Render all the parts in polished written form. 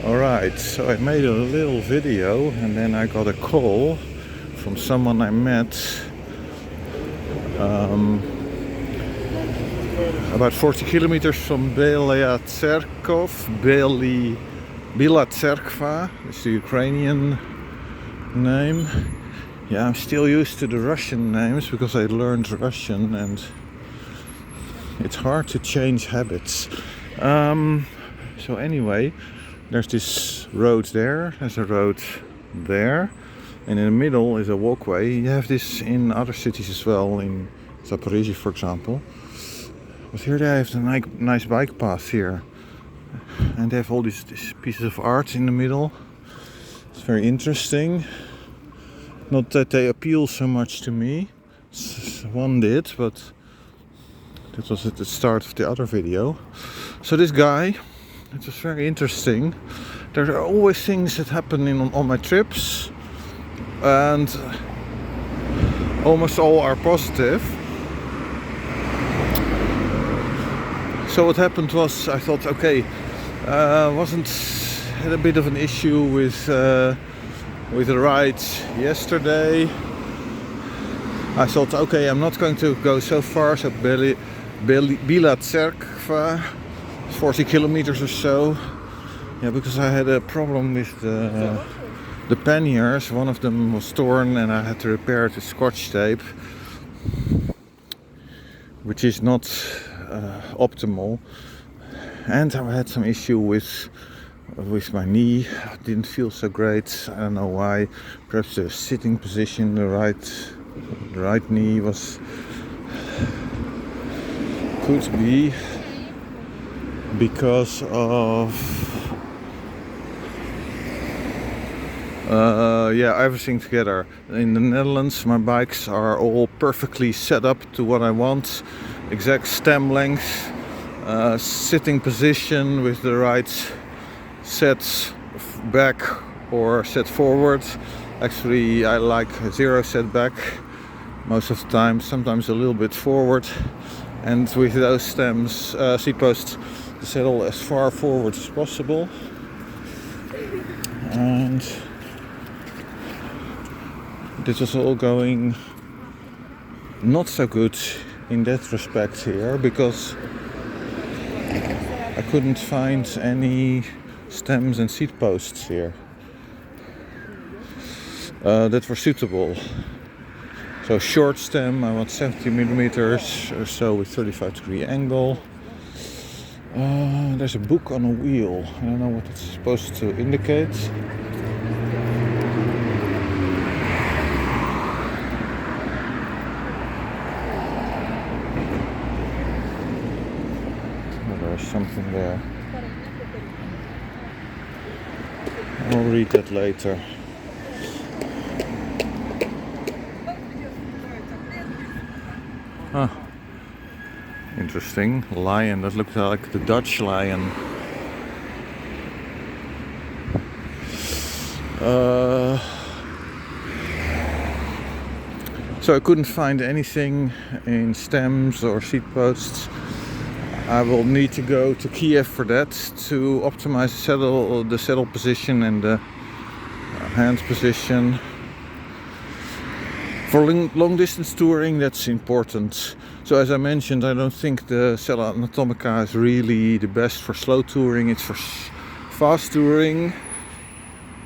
Alright, so I made a little video and then I got a call from someone I met about 40 kilometers from Bila Tserkva. Bila Tserkva is the Ukrainian name. Yeah, I'm still used to the Russian names because I learned Russian and it's hard to change habits. So anyway, there's this road there, there's a road there, and in the middle is a walkway. You have this in other cities as well, in Zaporizhzhia for example. But here they have the nice bike path here. And they have all these pieces of art in the middle. It's very interesting. Not that they appeal so much to me. One did, but that was at the start of the other video. So this guy, it was very interesting. There are always things that happen on my trips, and almost all are positive. So what happened was, I thought, okay, had a bit of an issue with the ride yesterday. I thought, okay, I'm not going to go so far. So Bila Tserkva, 40 kilometers or so. Yeah, because I had a problem with the panniers. One of them was torn and I had to repair it with scotch tape, which is not optimal. And I had some issue with my knee. I didn't feel so great. I don't know why. Perhaps the sitting position, the right knee could be because of everything together. In the Netherlands, my bikes are all perfectly set up to what I want. Exact stem length, sitting position with the right set back or set forward. Actually, I like zero set back most of the time, sometimes a little bit forward. And with those stems, seat posts, the saddle as far forward as possible. And this was all going not so good in that respect here, because I couldn't find any stems and seat posts here that were suitable. So short stem, I want 70 millimeters or so with 35-degree angle. There's a book on a wheel. I don't know what it's supposed to indicate. There's something there. I'll read that later. Huh. Interesting. Lion. That looks like the Dutch lion. So I couldn't find anything in stems or seat posts. I will need to go to Kiev for that, to optimize the saddle position and the hand position. For long distance touring, that's important. So as I mentioned, I don't think the Sella Anatomica is really the best for slow touring. It's for fast touring.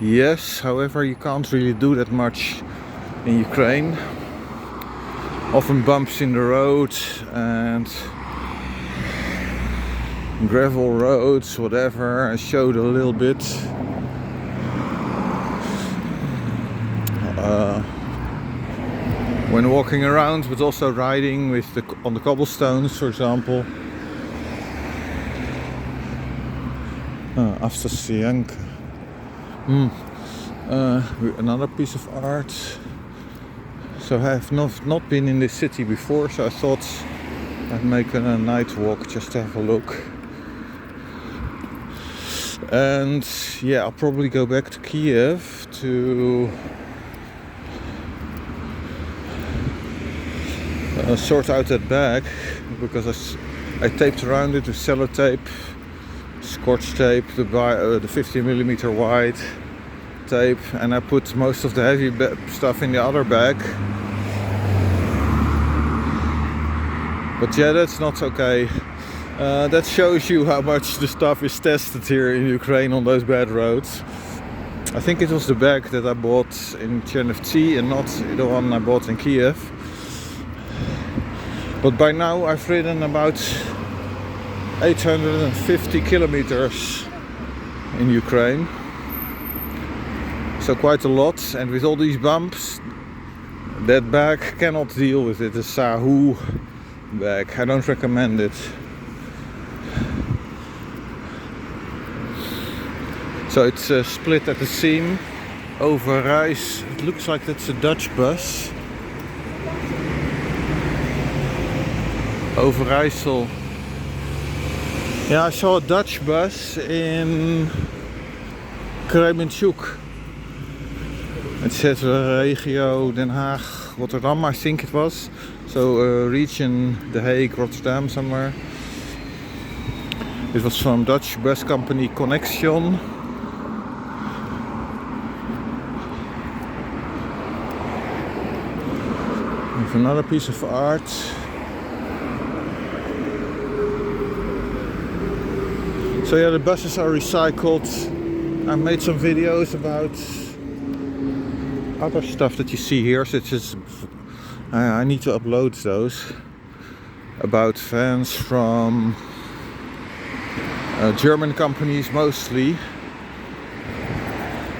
Yes, however, you can't really do that much in Ukraine. Often bumps in the road and gravel roads, whatever. I showed a little bit. When walking around, but also riding on the cobblestones, for example. After Sienka. Another piece of art. So I have not been in this city before, so I thought I'd make a night walk just to have a look. And yeah, I'll probably go back to Kiev to sort out that bag, because I taped around it with sellotape scotch tape, the 50mm wide tape, and I put most of the heavy stuff in the other bag. But yeah, that's not okay. That shows you how much the stuff is tested here in Ukraine on those bad roads. I think it was the bag that I bought in Chernovtsi and not the one I bought in Kiev. But by now I've ridden about 850 kilometers in Ukraine. So quite a lot, and with all these bumps, that bag cannot deal with it. The Sahu bag, I don't recommend it. So it's split at the seam. Overijs, it looks like that's a Dutch bus. Overijssel. Yeah, I saw a Dutch bus in Kremenchuk. It says Regio Den Haag, Rotterdam, I think it was. So region The Hague, Rotterdam somewhere. It was from Dutch bus company Connection. With another piece of art. So yeah, the buses are recycled. I made some videos about other stuff that you see here, such as I need to upload those, about vans from German companies mostly,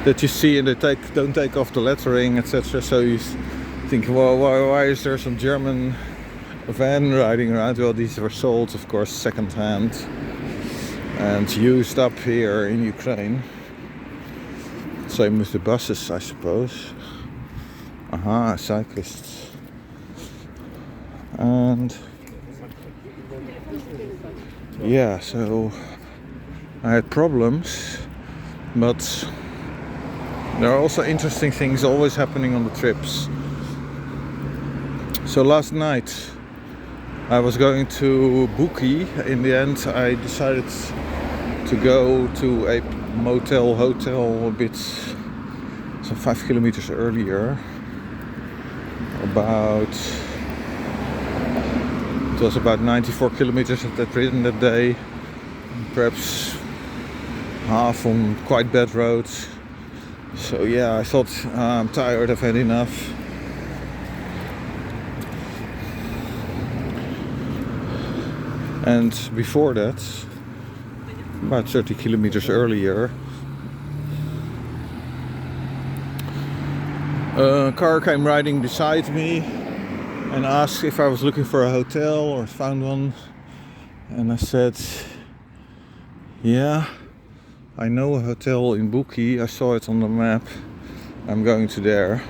that you see, and they don't take off the lettering, etc. So you think, well, why is there some German van riding around? Well, these were sold, of course, second hand and used up here in Ukraine. Same with the buses, I suppose. Aha, cyclists. And yeah, so I had problems, but there are also interesting things always happening on the trips. So last night I was going to Buki. In the end I decided to go to a hotel a bit, some 5 kilometers earlier. It was about 94 kilometers that I'd ridden that day, perhaps half on quite bad roads. So yeah, I thought, I'm tired, I've had enough. And before that, about 30 kilometers earlier, a car came riding beside me and asked if I was looking for a hotel or found one. And I said, yeah, I know a hotel in Buki, I saw it on the map, I'm going to there.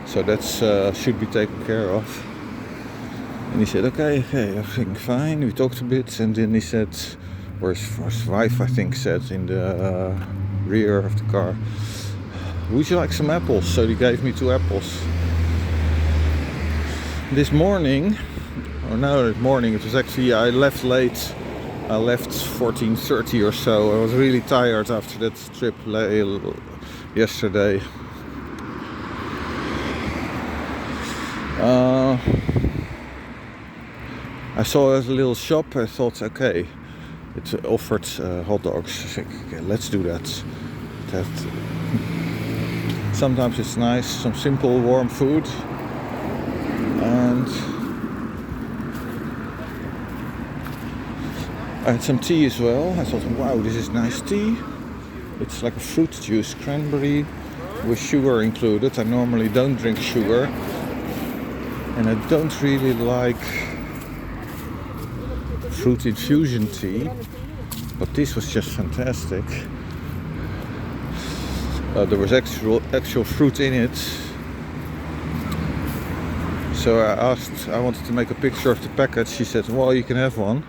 So that's should be taken care of. And he said, okay, everything fine. We talked a bit, and then he said, or his wife, I think, said in the rear of the car, would you like some apples? So he gave me 2 apples. This morning, it was actually, I left late. I left 14:30 or so. I was really tired after that trip yesterday. I saw a little shop. I thought, okay, it offered hot dogs. I said, okay, let's do that. Sometimes it's nice, some simple warm food. And I had some tea as well. I thought, wow, this is nice tea. It's like a fruit juice, cranberry with sugar included. I normally don't drink sugar, and I don't really like fruit infusion tea, but this was just fantastic. There was actual fruit in it. So I wanted to make a picture of the package. She said, well, you can have one.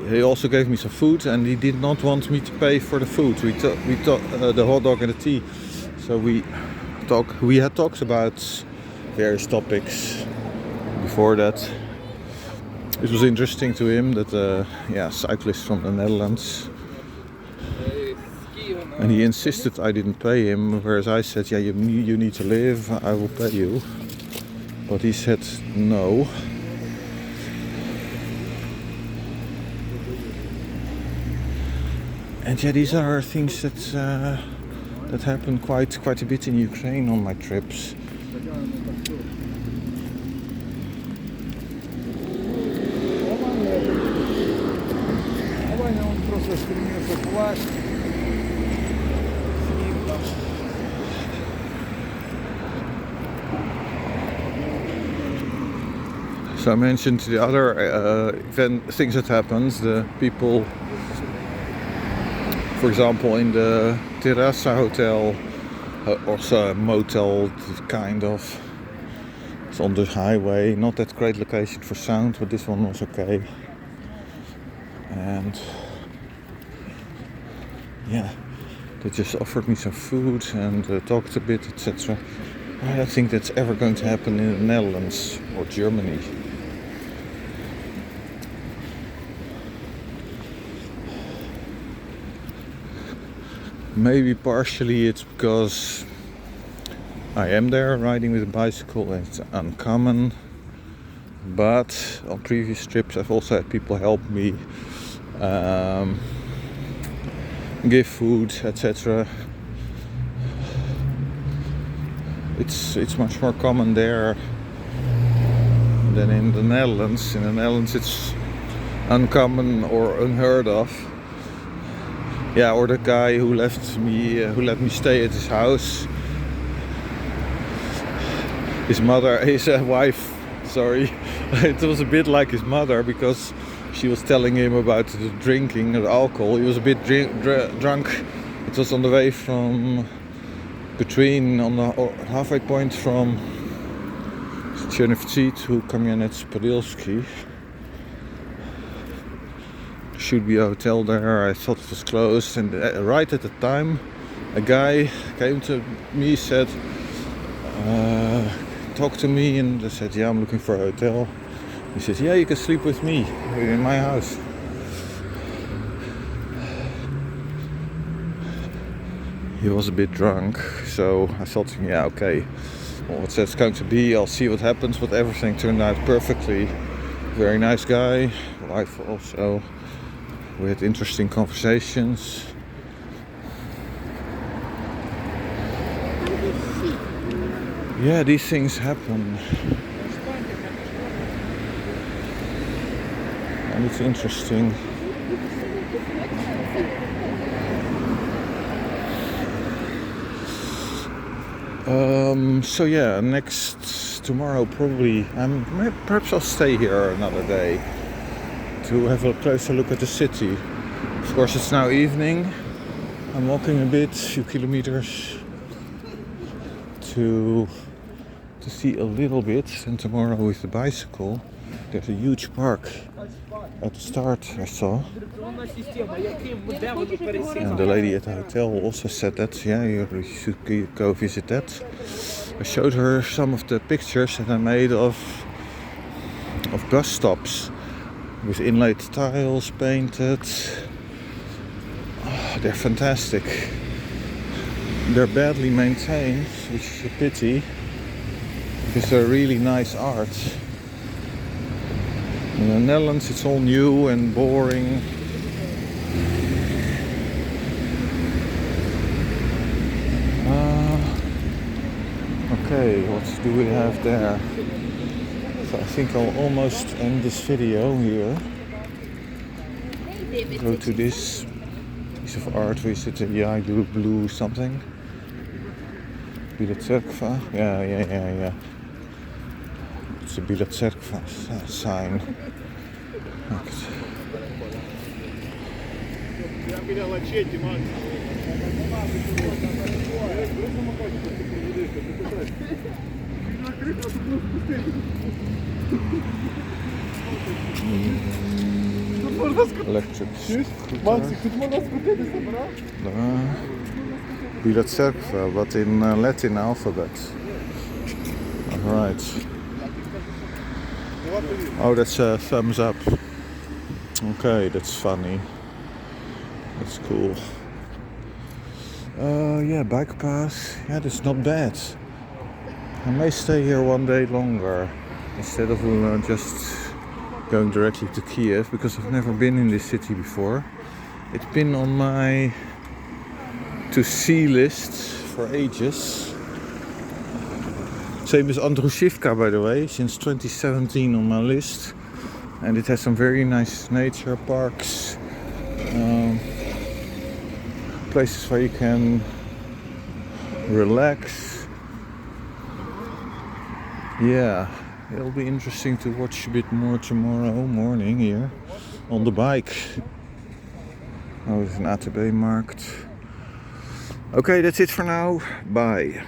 He also gave me some food, and he did not want me to pay for the food. We the hot dog and the tea. So we had talked about various topics before that. it was interesting to him that cyclist from the Netherlands, and he insisted I didn't pay him, whereas I said, yeah, you need to live, I will pay you. But he said no. And yeah, these are things that happen quite a bit in Ukraine on my trips. So I mentioned the other things that happens. The people, for example, in the Terrassa Hotel, also a motel kind of. It's on the highway, not that great location for sound, but this one was okay. And yeah, they just offered me some food and talked a bit, etc. I don't think that's ever going to happen in the Netherlands or Germany. Maybe partially it's because I am there riding with a bicycle and it's uncommon, but on previous trips I've also had people help me, give food, etc. It's much more common there than in the Netherlands. In the Netherlands it's uncommon or unheard of. Yeah, or the guy who let me stay at his house. His mother, his wife, sorry, it was a bit like his mother because she was telling him about the drinking, the alcohol. He was a bit drunk. It was on the way on the halfway point from Czernivtsi to Kamianets-Podilsky. Should be a hotel there. I thought it was closed, and right at the time a guy came to me, said talk to me, and I said, yeah, I'm looking for a hotel. He said, yeah, you can sleep with me in my house. He was a bit drunk, so I thought, yeah, okay, well, what's that going to be? I'll see what happens. But everything turned out perfectly. Very nice guy, wife also. We had interesting conversations. Yeah, these things happen. And it's interesting. So yeah, tomorrow probably, perhaps I'll stay here another day to have a closer look at the city. Of course, it's now evening. I'm walking a bit, a few kilometers to see a little bit. And tomorrow with the bicycle, there's a huge park at the start I saw. And the lady at the hotel also said that, yeah, you should go visit that. I showed her some of the pictures that I made of bus stops with inlaid tiles painted. Oh, they're fantastic. They're badly maintained, which is a pity, because they're really nice art. In the Netherlands it's all new and boring. Okay, what do we have there? So I think I'll almost end this video here. Go to this piece of art. Where is it? Yeah, blue something. Bila Tserkva. Yeah. It's a Bila Tserkva sign. Electric scooter. Bila Tserkva, but in Latin alphabet. Alright. Oh, that's a thumbs up. Okay, that's funny. That's cool. Yeah, bike pass. Yeah, that's not bad. I may stay here one day longer instead of just going directly to Kiev, because I've never been in this city before. It's been on my to see list for ages. Same as Andrushivka, by the way, since 2017 on my list. And it has some very nice nature parks, places where you can relax. Yeah, it'll be interesting to watch a bit more tomorrow morning here on the bike. Oh, there's an ATB market. Okay, that's it for now. Bye.